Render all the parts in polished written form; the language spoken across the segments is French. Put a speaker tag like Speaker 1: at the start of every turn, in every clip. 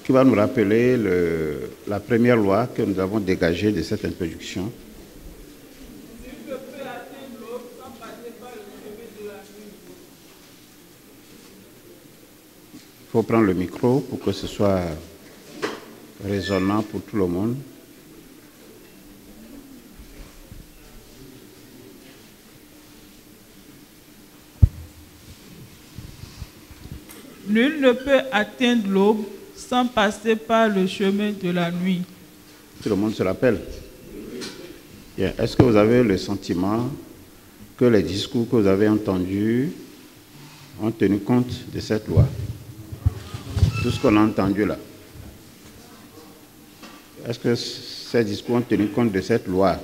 Speaker 1: qui va nous rappeler la première loi que nous avons dégagée de cette introduction. Il faut prendre le micro pour que ce soit résonnant pour tout le monde.
Speaker 2: Nul ne peut atteindre l'aube sans passer par le chemin de la nuit.
Speaker 1: Tout le monde se rappelle? Bien. Est-ce que vous avez le sentiment que les discours que vous avez entendus ont tenu compte de cette loi? Tout ce qu'on a entendu là. Est-ce que ces discours ont tenu compte de cette loi?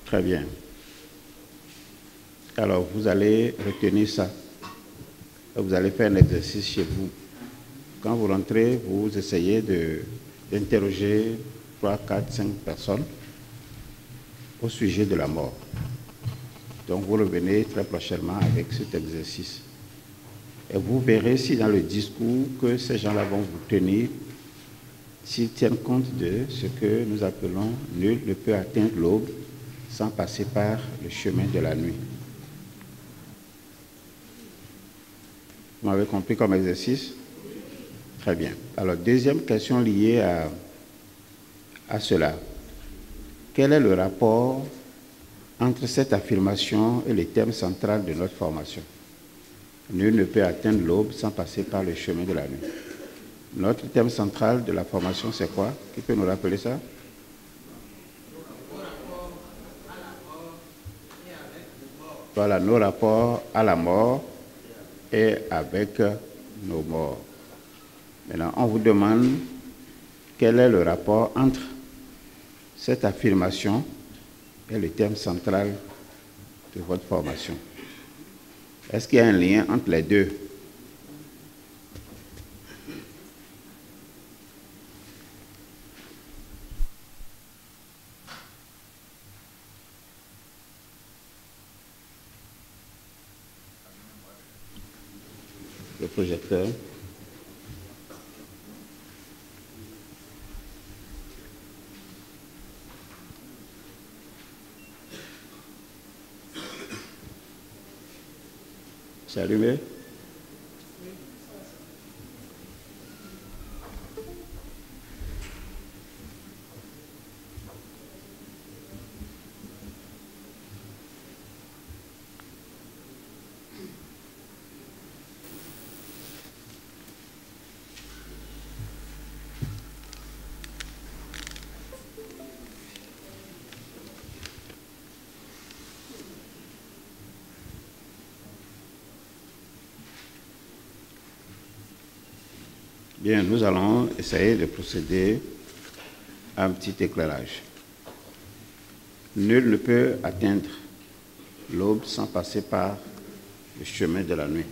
Speaker 1: Très bien. Alors, vous allez retenir ça. Vous allez faire un exercice chez vous. Quand vous rentrez, vous essayez d'interroger 3, 4, 5 personnes au sujet de la mort. Donc, vous revenez très prochainement avec cet exercice. Et vous verrez si dans le discours que ces gens-là vont vous tenir, s'ils tiennent compte de ce que nous appelons « nul ne peut atteindre l'aube sans passer par le chemin de la nuit ». Vous m'avez compris comme exercice? Très bien. Alors, deuxième question liée à cela. Quel est le rapport entre cette affirmation et le thème central de notre formation? Nul ne peut atteindre l'aube sans passer par le chemin de la nuit. Notre thème central de la formation, c'est quoi? Qui peut nous rappeler ça? Voilà, nos rapports à la mort et avec nos morts. Maintenant, on vous demande quel est le rapport entre cette affirmation et le thème central de votre formation. Est-ce qu'il y a un lien entre les deux? Le projecteur. C'est allumé? Bien, nous allons essayer de procéder à un petit éclairage. Nul ne peut atteindre l'aube sans passer par le chemin de la nuit.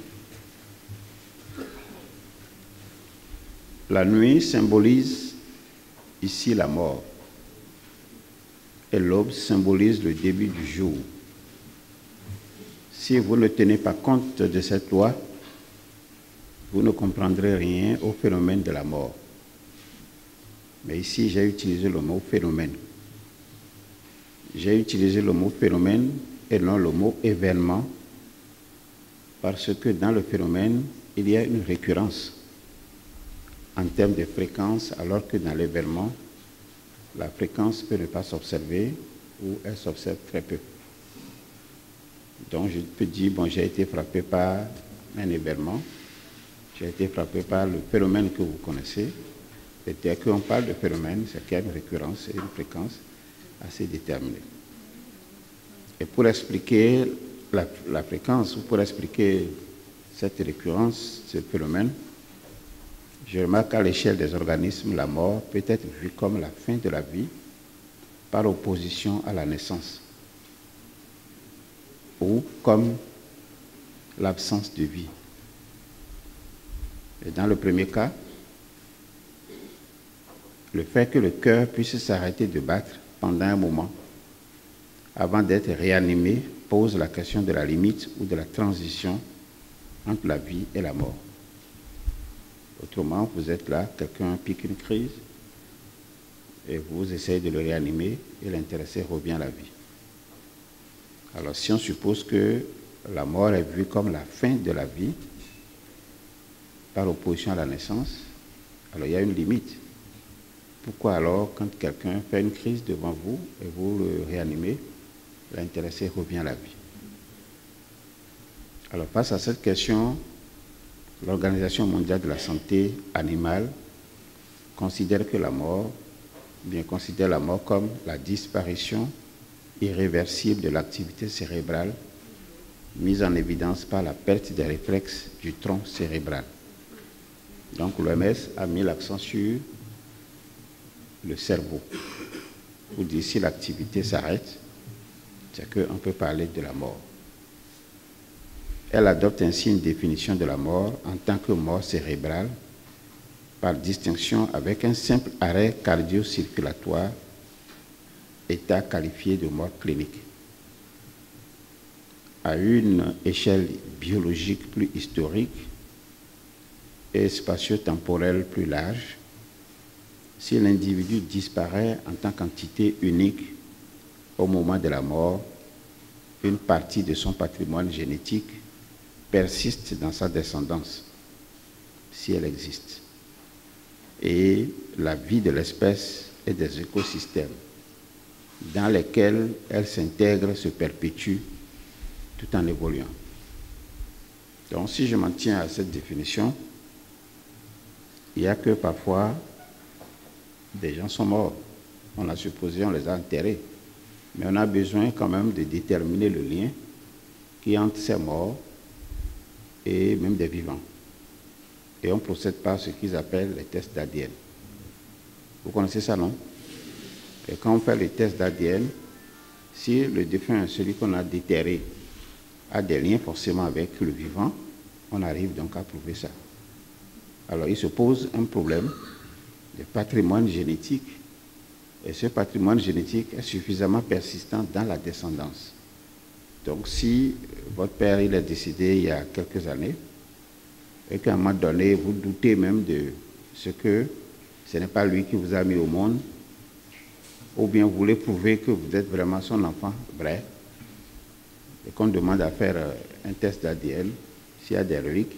Speaker 1: La nuit symbolise ici la mort et l'aube symbolise le début du jour. Si vous ne tenez pas compte de cette loi, vous ne comprendrez rien au phénomène de la mort. Mais ici, j'ai utilisé le mot phénomène. J'ai utilisé le mot phénomène et non le mot événement parce que dans le phénomène, il y a une récurrence en termes de fréquence, alors que dans l'événement, la fréquence peut ne pas s'observer ou elle s'observe très peu. Donc, je peux dire, bon, j'ai été frappé par un événement. J'ai été frappé par le phénomène que vous connaissez. Et dès qu'on parle de phénomène, c'est qu'il y a une récurrence et une fréquence assez déterminée. Et pour expliquer la fréquence, ou pour expliquer cette récurrence, ce phénomène, je remarque qu'à l'échelle des organismes, la mort peut être vue comme la fin de la vie par opposition à la naissance, ou comme l'absence de vie. Et dans le premier cas, le fait que le cœur puisse s'arrêter de battre pendant un moment avant d'être réanimé pose la question de la limite ou de la transition entre la vie et la mort. Autrement, vous êtes là, quelqu'un pique une crise et vous essayez de le réanimer et l'intéressé revient à la vie. Alors, si on suppose que la mort est vue comme la fin de la vie, par opposition à la naissance, alors il y a une limite. Pourquoi alors, quand quelqu'un fait une crise devant vous et vous le réanimez, l'intéressé revient à la vie? Alors, face à cette question, l'Organisation mondiale de la santé animale considère que la mort, considère la mort comme la disparition irréversible de l'activité cérébrale mise en évidence par la perte des réflexes du tronc cérébral. Donc l'OMS a mis l'accent sur le cerveau. Pour dire si l'activité s'arrête, c'est qu'on peut parler de la mort. Elle adopte ainsi une définition de la mort en tant que mort cérébrale, par distinction avec un simple arrêt cardio-circulatoire, état qualifié de mort clinique. À une échelle biologique plus historique et spatio-temporelle plus large, si l'individu disparaît en tant qu'entité unique au moment de la mort, une partie de son patrimoine génétique persiste dans sa descendance, si elle existe. Et la vie de l'espèce et des écosystèmes dans lesquels elle s'intègre se perpétue tout en évoluant. Donc, si je m'en tiens à cette définition, il n'y a que parfois des gens sont morts. On a supposé, on les a enterrés. Mais on a besoin quand même de déterminer le lien qui est entre ces morts et même des vivants. Et on procède par ce qu'ils appellent les tests d'ADN. Vous connaissez ça, non? Et quand on fait les tests d'ADN, si le défunt, celui qu'on a déterré, a des liens forcément avec le vivant, on arrive donc à prouver ça. Alors il se pose un problème de patrimoine génétique. Et ce patrimoine génétique est suffisamment persistant dans la descendance. Donc si votre père il est décédé il y a quelques années, et qu'à un moment donné, vous doutez même de ce que ce n'est pas lui qui vous a mis au monde, ou bien vous voulez prouver que vous êtes vraiment son enfant vrai, et qu'on demande à faire un test d'ADN, s'il y a des reliques,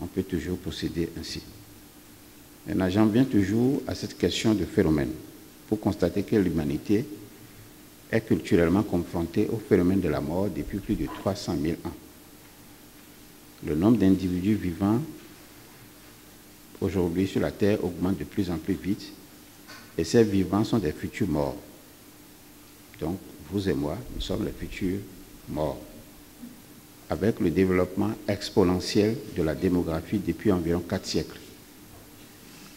Speaker 1: on peut toujours procéder ainsi. Maintenant, j'en viens toujours à cette question de phénomène, pour constater que l'humanité est culturellement confrontée au phénomène de la mort depuis plus de 300 000 ans. Le nombre d'individus vivants aujourd'hui sur la Terre augmente de plus en plus vite, et ces vivants sont des futurs morts. Donc, vous et moi, nous sommes les futurs morts. Avec le développement exponentiel de la démographie depuis environ 4 siècles,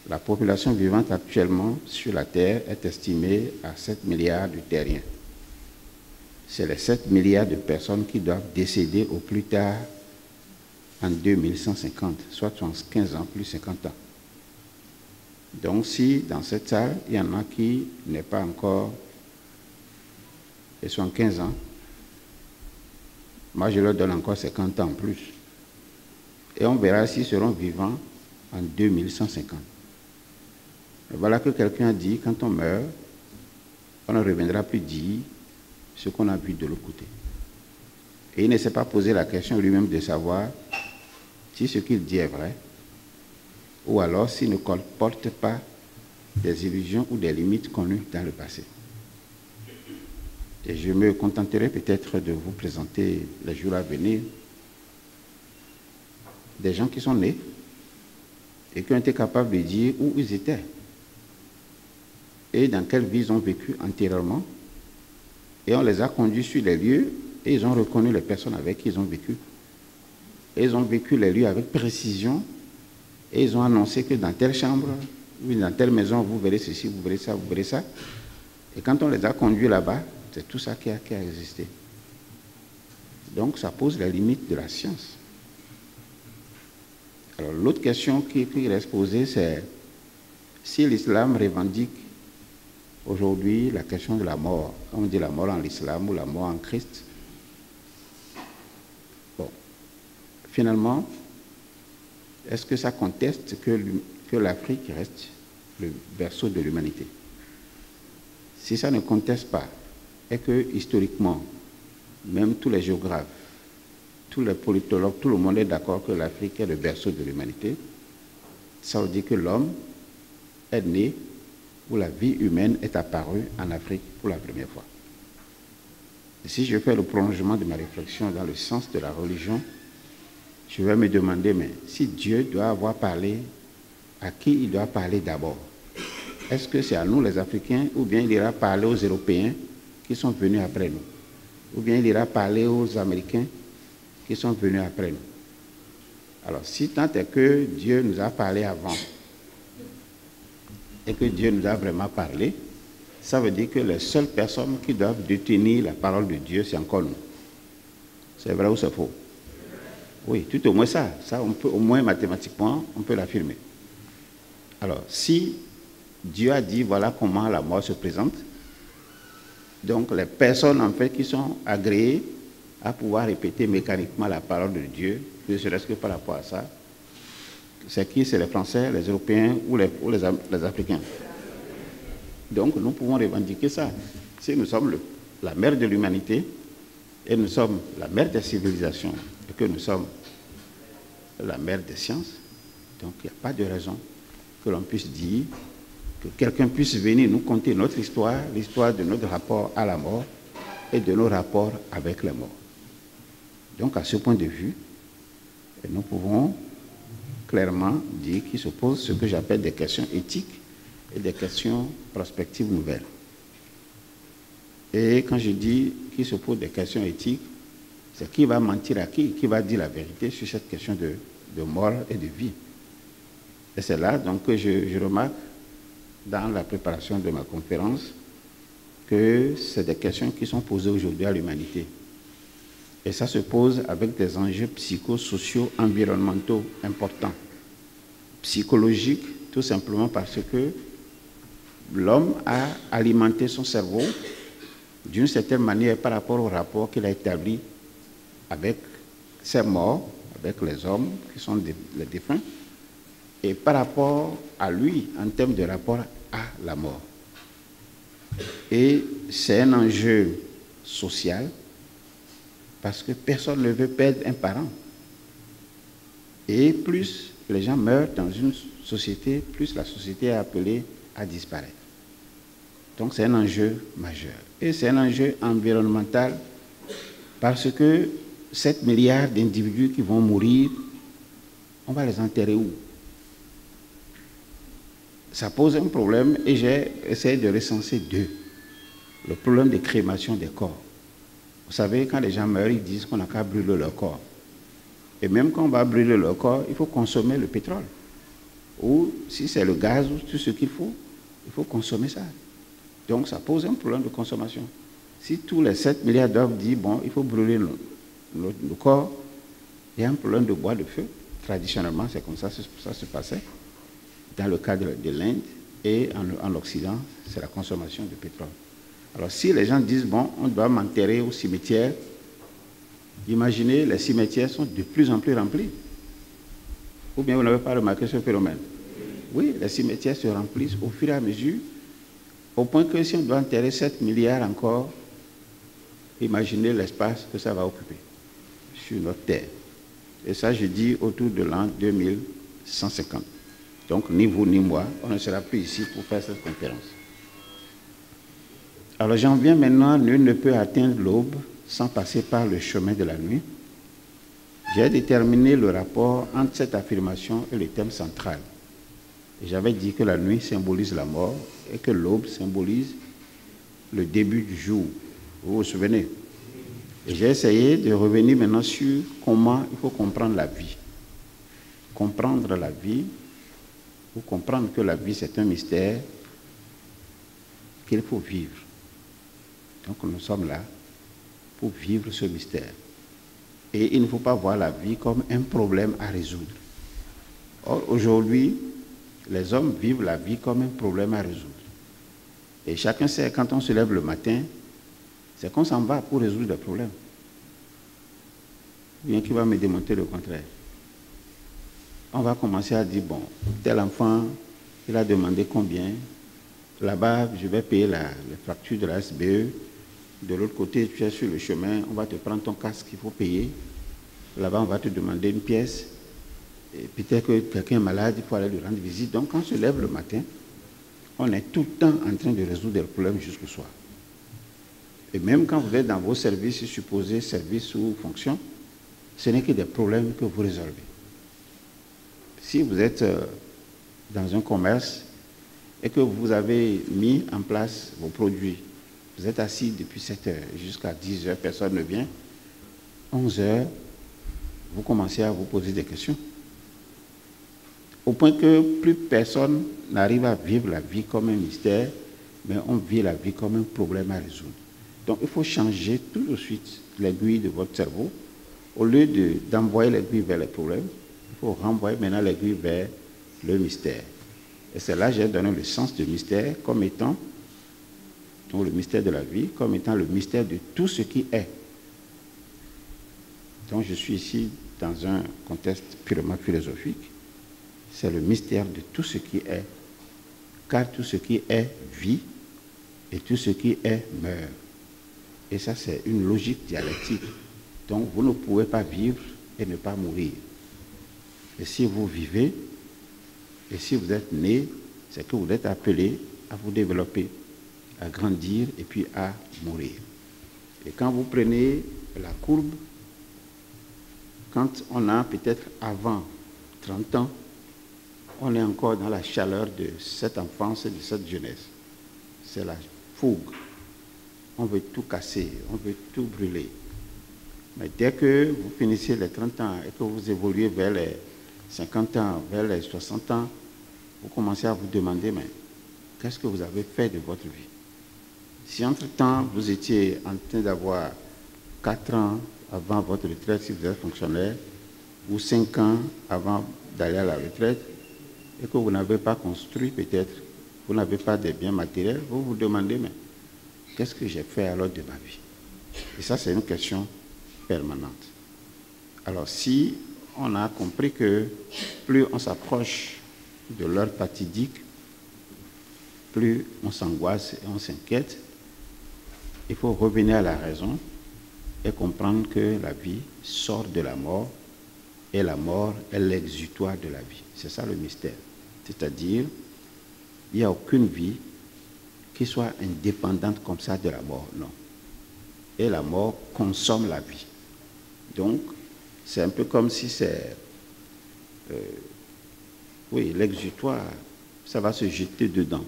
Speaker 1: la population vivante actuellement sur la Terre est estimée à 7 milliards de terriens. C'est les 7 milliards de personnes qui doivent décéder au plus tard en 2150, soit 15 ans plus 50 ans. Donc si dans cette salle, il y en a qui n'est pas encore et 75 ans, moi je leur donne encore 50 ans en plus. Et on verra s'ils seront vivants en 2150. Et voilà que quelqu'un a dit, quand on meurt, on ne reviendra plus dire ce qu'on a vu de l'autre côté. Et il ne s'est pas posé la question lui-même de savoir si ce qu'il dit est vrai, ou alors s'il ne comporte pas des illusions ou des limites connues dans le passé. Et je me contenterai peut-être de vous présenter les jours à venir des gens qui sont nés et qui ont été capables de dire où ils étaient et dans quelle vie ils ont vécu antérieurement. Et on les a conduits sur les lieux et ils ont reconnu les personnes avec qui ils ont vécu. Et ils ont vécu les lieux avec précision et ils ont annoncé que dans telle chambre, ou dans telle maison, vous verrez ceci, vous verrez ça, vous verrez ça. Et quand on les a conduits là-bas, c'est tout ça qui a existé. Donc ça pose la limite de la science. Alors l'autre question qui reste posée, c'est si l'islam revendique aujourd'hui la question de la mort, on dit la mort en l'islam ou la mort en Christ. Bon, finalement, est-ce que ça conteste que l'Afrique reste le berceau de l'humanité? Si ça ne conteste pas, et que historiquement, même tous les géographes, tous les politologues, tout le monde est d'accord que l'Afrique est le berceau de l'humanité, ça veut dire que l'homme est né où la vie humaine est apparue en Afrique pour la première fois. Et si je fais le prolongement de ma réflexion dans le sens de la religion, je vais me demander, mais si Dieu doit avoir parlé, à qui il doit parler d'abord? Est-ce que c'est à nous les Africains, ou bien il ira parler aux Européens qui sont venus après nous? Ou bien il ira parler aux Américains qui sont venus après nous? Alors, si tant est que Dieu nous a parlé avant, et que Dieu nous a vraiment parlé, ça veut dire que les seules personnes qui doivent détenir la parole de Dieu, c'est encore nous. C'est vrai ou c'est faux? Oui, tout au moins ça. Ça, on peut, au moins mathématiquement, on peut l'affirmer. Alors, si Dieu a dit, voilà comment la mort se présente, donc les personnes, en fait, qui sont agréées à pouvoir répéter mécaniquement la parole de Dieu, ne serait-ce que par rapport à ça, c'est qui? C'est les Français, les Européens ou les Africains. Donc, nous pouvons revendiquer ça. Si nous sommes la mère de l'humanité, et nous sommes la mère des civilisations, et que nous sommes la mère des sciences, donc il n'y a pas de raison que l'on puisse dire, que quelqu'un puisse venir nous conter notre histoire, l'histoire de notre rapport à la mort et de nos rapports avec les morts. Donc, à ce point de vue, nous pouvons clairement dire qu'il se pose ce que j'appelle des questions éthiques et des questions prospectives nouvelles. Et quand je dis qu'il se pose des questions éthiques, c'est qui va mentir à qui va dire la vérité sur cette question de mort et de vie. Et c'est là donc que je remarque dans la préparation de ma conférence que c'est des questions qui sont posées aujourd'hui à l'humanité. Et ça se pose avec des enjeux psychosociaux, environnementaux importants. Psychologiques, tout simplement parce que l'homme a alimenté son cerveau d'une certaine manière par rapport au rapport qu'il a établi avec ses morts, avec les hommes qui sont les défunts, et par rapport à lui en termes de rapport à la mort. Et c'est un enjeu social parce que personne ne veut perdre un parent. Et plus les gens meurent dans une société, plus la société est appelée à disparaître. Donc c'est un enjeu majeur. Et c'est un enjeu environnemental parce que 7 milliards d'individus qui vont mourir, on va les enterrer où? Ça pose un problème et j'ai essayé de recenser deux. Le problème de crémation des corps. Vous savez, quand les gens meurent, ils disent qu'on n'a qu'à brûler leur corps. Et même quand on va brûler leur corps, il faut consommer le pétrole. Ou si c'est le gaz ou tout ce qu'il faut, il faut consommer ça. Donc ça pose un problème de consommation. Si tous les 7 milliards doivent dire, bon, il faut brûler le corps, il y a un problème de bois de feu. Traditionnellement, c'est comme ça se passait. Dans le cadre de l'Inde et en Occident, c'est la consommation de pétrole. Alors si les gens disent, bon, on doit m'enterrer au cimetière, imaginez, les cimetières sont de plus en plus remplis. Ou bien vous n'avez pas remarqué ce phénomène? Oui, les cimetières se remplissent au fur et à mesure, au point que si on doit enterrer 7 milliards encore, imaginez l'espace que ça va occuper sur notre terre. Et ça, je dis autour de l'an 2150. Donc, ni vous ni moi, on ne sera plus ici pour faire cette conférence. Alors, j'en viens maintenant, nul ne peut atteindre l'aube sans passer par le chemin de la nuit. J'ai déterminé le rapport entre cette affirmation et le thème central. J'avais dit que la nuit symbolise la mort et que l'aube symbolise le début du jour. Vous vous souvenez? Et j'ai essayé de revenir maintenant sur comment il faut comprendre la vie. Comprendre la vie, ou comprendre que la vie c'est un mystère qu'il faut vivre. Donc nous sommes là pour vivre ce mystère. Et il ne faut pas voir la vie comme un problème à résoudre. Or, aujourd'hui, les hommes vivent la vie comme un problème à résoudre. Et chacun sait, quand on se lève le matin, c'est qu'on s'en va pour résoudre des problèmes. Bien qui va me démontrer le contraire. on va commencer à dire, bon, tel enfant, il a demandé combien. Là-bas, je vais payer la facture de la SBE. De l'autre côté, tu es sur le chemin, on va te prendre ton casque qu'il faut payer. Là-bas, on va te demander une pièce. Et peut-être que quelqu'un est malade, il faut aller lui rendre visite. Donc, quand on se lève le matin, on est tout le temps en train de résoudre des problèmes jusqu'au soir. Et même quand vous êtes dans vos services, supposés services ou fonctions, ce n'est que des problèmes que vous résolvez. Si vous êtes dans un commerce et que vous avez mis en place vos produits, vous êtes assis depuis 7 heures jusqu'à 10 heures, personne ne vient, 11 heures, vous commencez à vous poser des questions. Au point que plus personne n'arrive à vivre la vie comme un mystère, mais on vit la vie comme un problème à résoudre. Donc il faut changer tout de suite l'aiguille de votre cerveau. Au lieu d'envoyer l'aiguille vers les problèmes, il faut renvoyer maintenant l'aiguille vers le mystère. Et c'est là que j'ai donné le sens du mystère comme étant, donc le mystère de la vie, comme étant le mystère de tout ce qui est. Donc je suis ici dans un contexte purement philosophique. C'est le mystère de tout ce qui est, car tout ce qui est vit et tout ce qui est meurt. Et ça, c'est une logique dialectique. Donc, vous ne pouvez pas vivre et ne pas mourir. Et si vous vivez, et si vous êtes né, c'est que vous êtes appelé à vous développer, à grandir et puis à mourir. Et quand vous prenez la courbe, quand on a peut-être avant 30 ans, on est encore dans la chaleur de cette enfance et de cette jeunesse. C'est la fougue. On veut tout casser, on veut tout brûler. Mais dès que vous finissez les 30 ans et que vous évoluez vers les 50 ans, vers les 60 ans, vous commencez à vous demander, mais qu'est-ce que vous avez fait de votre vie? Si entre-temps, vous étiez en train d'avoir 4 ans avant votre retraite, si vous êtes fonctionnaire, ou 5 ans avant d'aller à la retraite, et que vous n'avez pas construit peut-être, vous n'avez pas de biens matériels, vous vous demandez, mais qu'est-ce que j'ai fait alors de ma vie? Et ça, c'est une question permanente. Alors, si on a compris que plus on s'approche de l'heure fatidique, plus on s'angoisse et on s'inquiète, il faut revenir à la raison et comprendre que la vie sort de la mort et la mort est l'exutoire de la vie. C'est ça le mystère. C'est-à-dire, il n'y a aucune vie qui soit indépendante comme ça de la mort, non. Et la mort consomme la vie. Donc, c'est un peu comme si c'est... oui, l'exutoire, ça va se jeter dedans.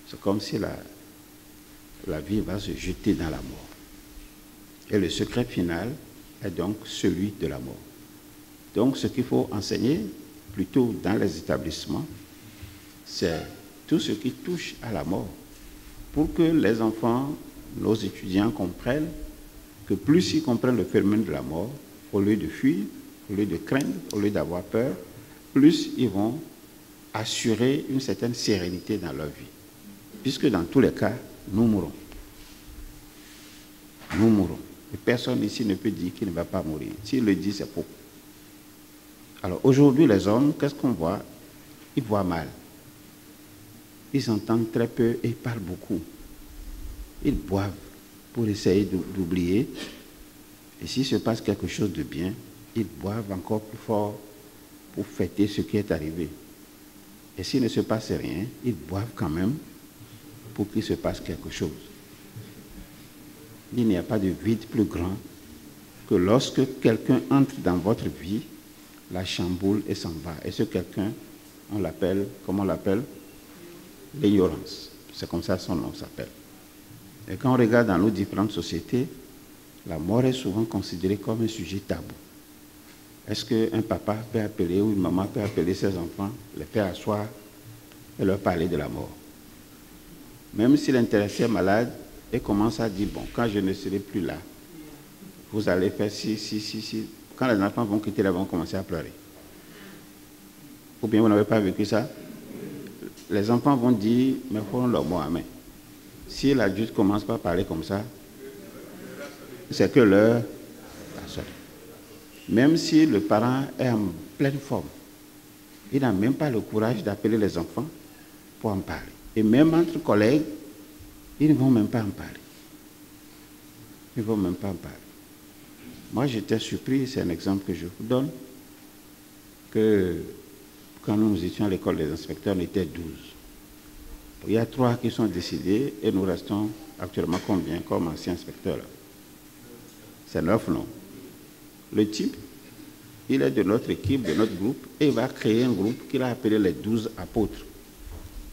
Speaker 1: C'est comme si la vie va se jeter dans la mort. Et le secret final est donc celui de la mort. Donc, ce qu'il faut enseigner, plutôt dans les établissements, c'est tout ce qui touche à la mort. Pour que les enfants, nos étudiants comprennent que plus ils comprennent le phénomène de la mort, au lieu de fuir, au lieu de craindre, au lieu d'avoir peur, plus ils vont assurer une certaine sérénité dans leur vie. Puisque dans tous les cas, nous mourrons. Nous mourrons. Et personne ici ne peut dire qu'il ne va pas mourir. S'il le dit, c'est faux. Alors aujourd'hui, les hommes, qu'est-ce qu'on voit? Ils voient mal. Ils entendent très peu et ils parlent beaucoup. Ils boivent pour essayer d'oublier. Et s'il se passe quelque chose de bien, ils boivent encore plus fort pour fêter ce qui est arrivé. Et s'il ne se passe rien, ils boivent quand même pour qu'il se passe quelque chose. Il n'y a pas de vide plus grand que lorsque quelqu'un entre dans votre vie, la chamboule et s'en va. Et ce quelqu'un, on l'appelle, comment on l'appelle? L'ignorance. C'est comme ça son nom s'appelle. Et quand on regarde dans nos différentes sociétés, la mort est souvent considérée comme un sujet tabou. Est-ce qu'un papa peut appeler ou une maman peut appeler ses enfants, les faire asseoir et leur parler de la mort? Même si l'intéressé est malade et commence à dire, bon, quand je ne serai plus là, vous allez faire si. Quand les enfants vont quitter là, ils vont commencer à pleurer. Ou bien vous n'avez pas vécu ça? Les enfants vont dire, mais faut leur mot amen. Si l'adulte commence pas à parler comme ça, c'est que l'heure a sonné. Même si le parent est en pleine forme, il n'a même pas le courage d'appeler les enfants pour en parler. Et même entre collègues, ils ne vont même pas en parler. Ils ne vont même pas en parler. Moi, j'étais surpris, c'est un exemple que je vous donne, que quand nous étions à l'école des inspecteurs, on était 12. Il y a 3 qui sont décédés et nous restons actuellement combien comme anciens inspecteurs là? C'est 9, non? Le type, il est de notre équipe, de notre groupe, et il va créer un groupe qu'il a appelé les 12 apôtres.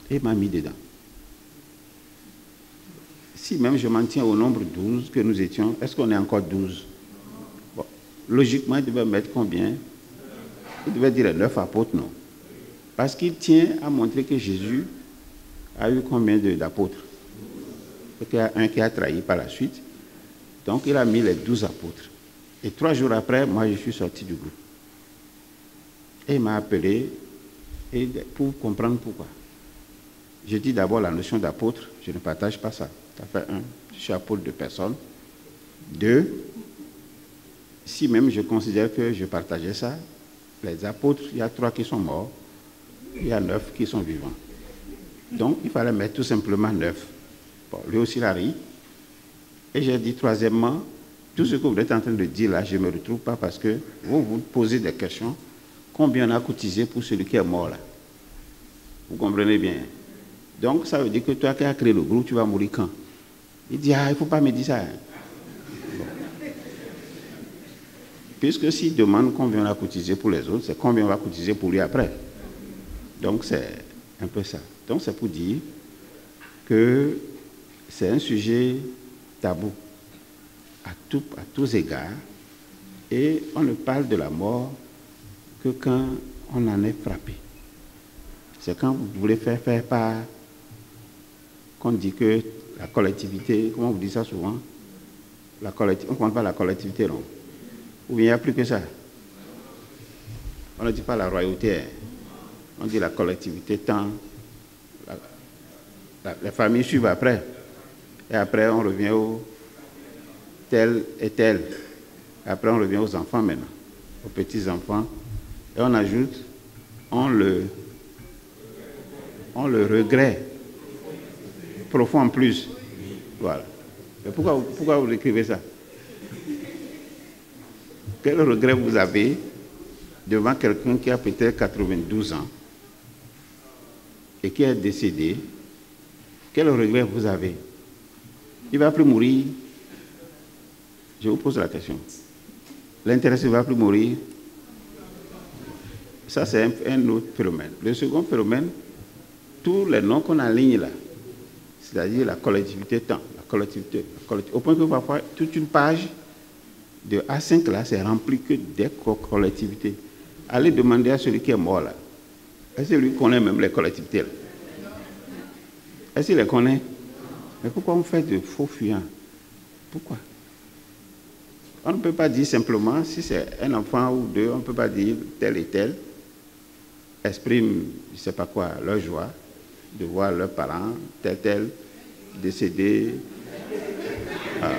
Speaker 1: Et il m'a mis dedans. Si même je m'en tiens au nombre 12 que nous étions, est-ce qu'on est encore 12? Bon, logiquement, il devait mettre combien? Il devait dire les 9 apôtres, non? Parce qu'il tient à montrer que Jésus a eu combien d'apôtres? Il y a un qui a trahi par la suite. Donc, il a mis les 12 apôtres. Et 3 jours après, moi, je suis sorti du groupe. Et il m'a appelé pour comprendre pourquoi. Je dis d'abord la notion d'apôtre, je ne partage pas ça. Ça fait 1, je suis apôtre de personne. 2, si même je considère que je partageais ça, les apôtres, il y a 3 qui sont morts, il y a 9 qui sont vivants. Donc, il fallait mettre tout simplement 9. Bon, lui aussi, il a ri. Et j'ai dit, troisièmement, tout ce que vous êtes en train de dire là, je ne me retrouve pas parce que vous vous posez des questions. Combien on a cotisé pour celui qui est mort là? Vous comprenez bien? Donc, ça veut dire que toi qui as créé le groupe, tu vas mourir quand? Il dit, ah, il ne faut pas me dire ça. Bon. Puisque s'il demande combien on a cotisé pour les autres, c'est combien on va cotiser pour lui après. Donc, c'est un peu ça. Donc, c'est pour dire que c'est un sujet tabou à tous égards, et on ne parle de la mort que quand on en est frappé. C'est quand vous voulez faire part qu'on dit que la collectivité, comment vous dites ça souvent? On ne compte pas la collectivité, non? Ou bien il n'y a plus que ça? On ne dit pas la royauté, hein? On dit la collectivité tant. Les familles suivent après. Et après, on revient au tel et tel. Après, on revient aux enfants maintenant, aux petits-enfants. Et on ajoute, on le regret profond en plus. Voilà. Mais pourquoi vous écrivez ça? Quel regret vous avez devant quelqu'un qui a peut-être 92 ans et qui est décédé? Quel regret vous avez? Il ne va plus mourir. Je vous pose la question. L'intéressé ne va plus mourir. Ça, c'est un autre phénomène. Le second phénomène, tous les noms qu'on aligne là, c'est-à-dire la collectivité temps, la collectivité, au point que parfois, toute une page de A5 là, c'est rempli que des collectivités. Allez demander à celui qui est mort là, est-ce que lui connaît même les collectivités là? Est-ce qu'il les connaît? Mais pourquoi on fait de faux fuyants? Pourquoi? On ne peut pas dire simplement, si c'est un enfant ou deux, on ne peut pas dire tel et tel exprime, je ne sais pas quoi, leur joie de voir leurs parents, tel décédé. Voilà.